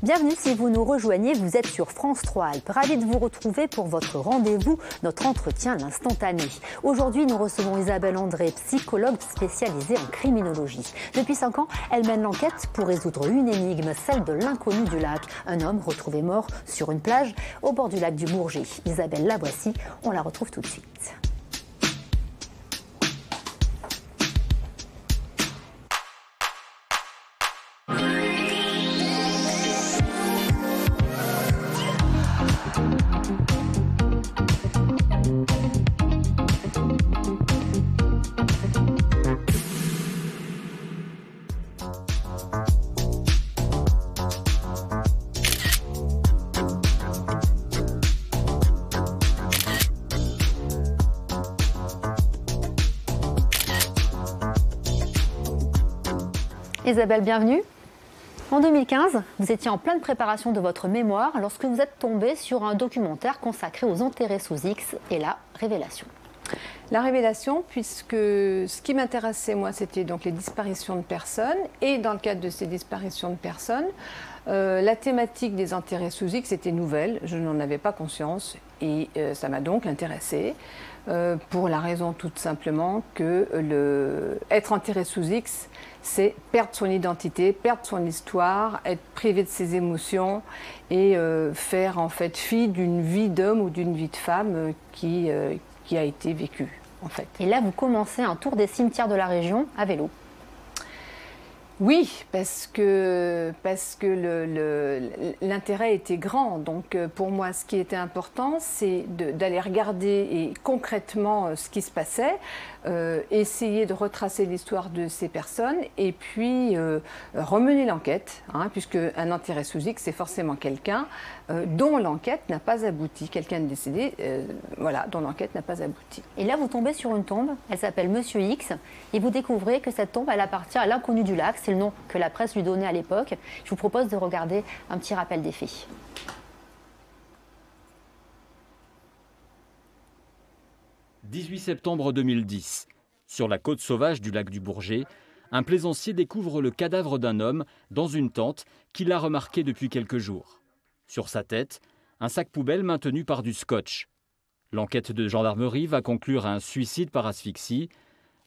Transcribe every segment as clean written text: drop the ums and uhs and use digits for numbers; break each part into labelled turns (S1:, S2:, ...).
S1: Bienvenue si vous nous rejoignez, vous êtes sur France 3 Alpes. Ravi de vous retrouver pour votre rendez-vous, notre entretien l'instantané. Aujourd'hui, nous recevons Isabelle André, psychologue spécialisée en criminologie. Depuis 5 ans, elle mène l'enquête pour résoudre une énigme, celle de l'inconnu du lac. Un homme retrouvé mort sur une plage au bord du lac du Bourget. Isabelle, la voici, on la retrouve tout de suite. Isabelle, bienvenue. En 2015, vous étiez en pleine préparation de votre mémoire lorsque vous êtes tombée sur un documentaire consacré aux enterrés sous X et la révélation.
S2: La révélation, puisque ce qui m'intéressait, moi, c'était donc les disparitions de personnes. Et dans le cadre de ces disparitions de personnes, la thématique des enterrés sous X était nouvelle. Je n'en avais pas conscience et ça m'a donc intéressée. Pour la raison toute simplement que être enterré sous X, c'est perdre son identité, perdre son histoire, être privé de ses émotions et faire en fait fi d'une vie d'homme ou d'une vie de femme qui a été vécue en fait.
S1: Et là, vous commencez un tour des cimetières de la région à vélo.
S2: Oui, parce que l'intérêt était grand. Donc pour moi, ce qui était important, c'est d'aller regarder et concrètement ce qui se passait, essayer de retracer l'histoire de ces personnes et puis remener l'enquête, puisque un enterré sous X, c'est forcément quelqu'un dont l'enquête n'a pas abouti, quelqu'un de décédé, voilà, dont l'enquête n'a pas abouti.
S1: Et là, vous tombez sur une tombe, elle s'appelle Monsieur X, et vous découvrez que cette tombe, elle appartient à l'inconnu du lac, c'est le nom que la presse lui donnait à l'époque. Je vous propose de regarder un petit rappel des faits.
S3: « 18 septembre 2010, sur la côte sauvage du lac du Bourget, un plaisancier découvre le cadavre d'un homme dans une tente qu'il a remarqué depuis quelques jours. Sur sa tête, un sac poubelle maintenu par du scotch. L'enquête de gendarmerie va conclure à un suicide par asphyxie.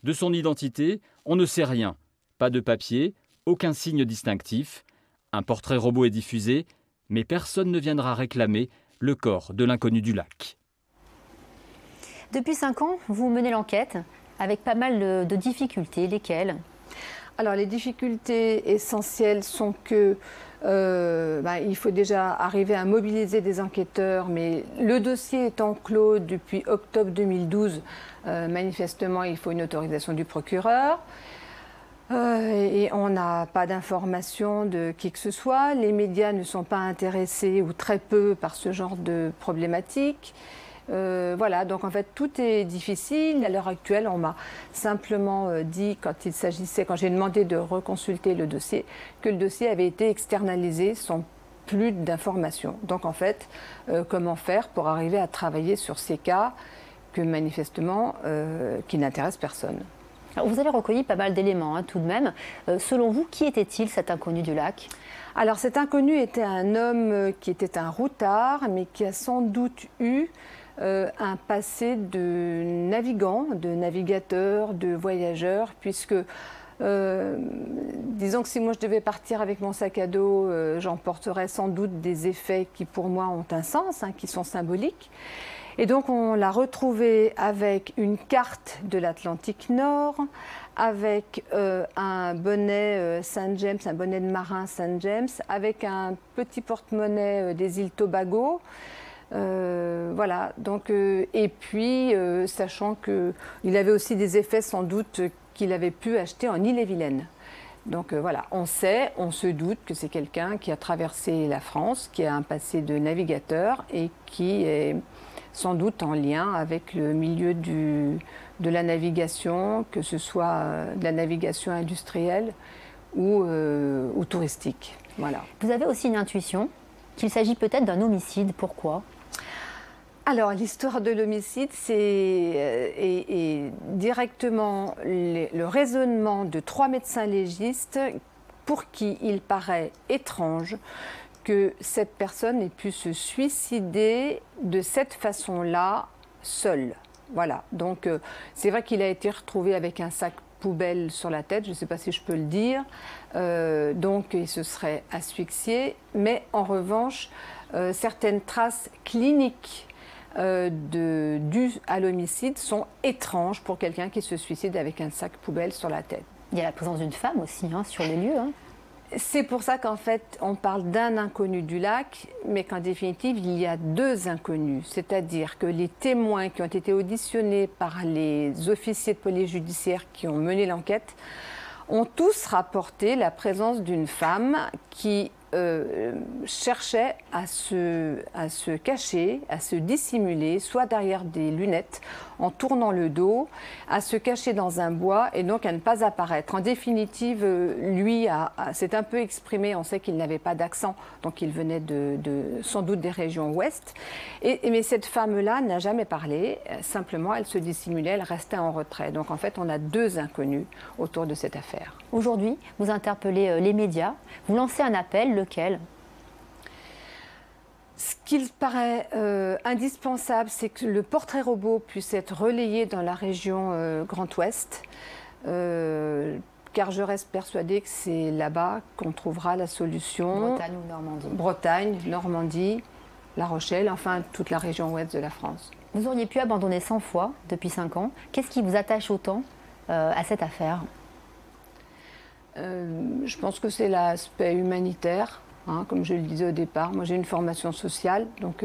S3: De son identité, on ne sait rien. Pas de papier, aucun signe distinctif. Un portrait robot est diffusé, mais personne ne viendra réclamer le corps de l'inconnu du lac. »
S1: Depuis 5 ans, vous menez l'enquête avec pas mal de difficultés. Lesquelles ?
S2: Alors les difficultés essentielles sont que il faut déjà arriver à mobiliser des enquêteurs, mais le dossier étant clos depuis octobre 2012, manifestement il faut une autorisation du procureur. Et on n'a pas d'informations de qui que ce soit. Les médias ne sont pas intéressés ou très peu par ce genre de problématiques. Voilà, donc en fait tout est difficile. À l'heure actuelle, on m'a simplement dit quand j'ai demandé de reconsulter le dossier, que le dossier avait été externalisé sans plus d'informations. Donc en fait, comment faire pour arriver à travailler sur ces cas que manifestement qui n'intéressent personne.
S1: Alors, vous avez recueilli pas mal d'éléments tout de même. Selon vous, qui était-il cet inconnu du lac ?
S2: Alors cet inconnu était un homme qui était un routard, mais qui a sans doute eu un passé de navigant, de navigateur, de voyageur, puisque disons que si moi je devais partir avec mon sac à dos, j'emporterais sans doute des effets qui pour moi ont un sens, qui sont symboliques. Et donc on l'a retrouvé avec une carte de l'Atlantique Nord, avec un bonnet Saint James, un bonnet de marin Saint James, avec un petit porte-monnaie des îles Tobago. Voilà, donc, et puis sachant qu'il avait aussi des effets sans doute qu'il avait pu acheter en Ille-et-Vilaine. Donc voilà, on se doute que c'est quelqu'un qui a traversé la France, qui a un passé de navigateur et qui est sans doute en lien avec le milieu de la navigation, que ce soit de la navigation industrielle ou touristique. Voilà.
S1: Vous avez aussi une intuition qu'il s'agit peut-être d'un homicide. Pourquoi ?
S2: Alors, l'histoire de l'homicide, c'est directement le raisonnement de 3 médecins légistes pour qui il paraît étrange que cette personne ait pu se suicider de cette façon-là, seule. Voilà, donc c'est vrai qu'il a été retrouvé avec un sac poubelle sur la tête, je ne sais pas si je peux le dire, donc il se serait asphyxié, mais en revanche, certaines traces cliniques dues à l'homicide sont étranges pour quelqu'un qui se suicide avec un sac poubelle sur la tête.
S1: Il y a la présence d'une femme aussi sur les lieux.
S2: C'est pour ça qu'en fait, on parle d'un inconnu du lac, mais qu'en définitive, il y a deux inconnus. C'est-à-dire que les témoins qui ont été auditionnés par les officiers de police judiciaire qui ont mené l'enquête ont tous rapporté la présence d'une femme qui cherchait à se cacher, à se dissimuler, soit derrière des lunettes, en tournant le dos, à se cacher dans un bois et donc à ne pas apparaître. En définitive, lui s'est un peu exprimé, on sait qu'il n'avait pas d'accent, donc il venait sans doute des régions ouest. Mais cette femme-là n'a jamais parlé, simplement elle se dissimulait, elle restait en retrait. Donc en fait, on a deux inconnus autour de cette affaire.
S1: Aujourd'hui, vous interpellez les médias, vous lancez un appel, lequel ?
S2: Ce qu'il paraît indispensable, c'est que le portrait robot puisse être relayé dans la région Grand Ouest, car je reste persuadée que c'est là-bas qu'on trouvera la solution.
S1: Bretagne ou Normandie.
S2: Bretagne, Normandie, La Rochelle, enfin toute la région ouest de la France.
S1: Vous auriez pu abandonner 100 fois depuis 5 ans. Qu'est-ce qui vous attache autant à cette affaire ?
S2: Je pense que c'est l'aspect humanitaire, comme je le disais au départ. Moi, j'ai une formation sociale, donc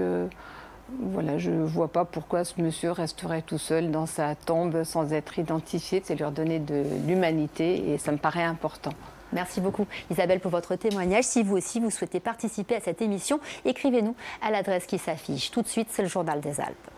S2: voilà, je ne vois pas pourquoi ce monsieur resterait tout seul dans sa tombe sans être identifié. C'est leur donner de l'humanité et ça me paraît important.
S1: Merci beaucoup Isabelle pour votre témoignage. Si vous aussi vous souhaitez participer à cette émission, écrivez-nous à l'adresse qui s'affiche. Tout de suite, c'est le Journal des Alpes.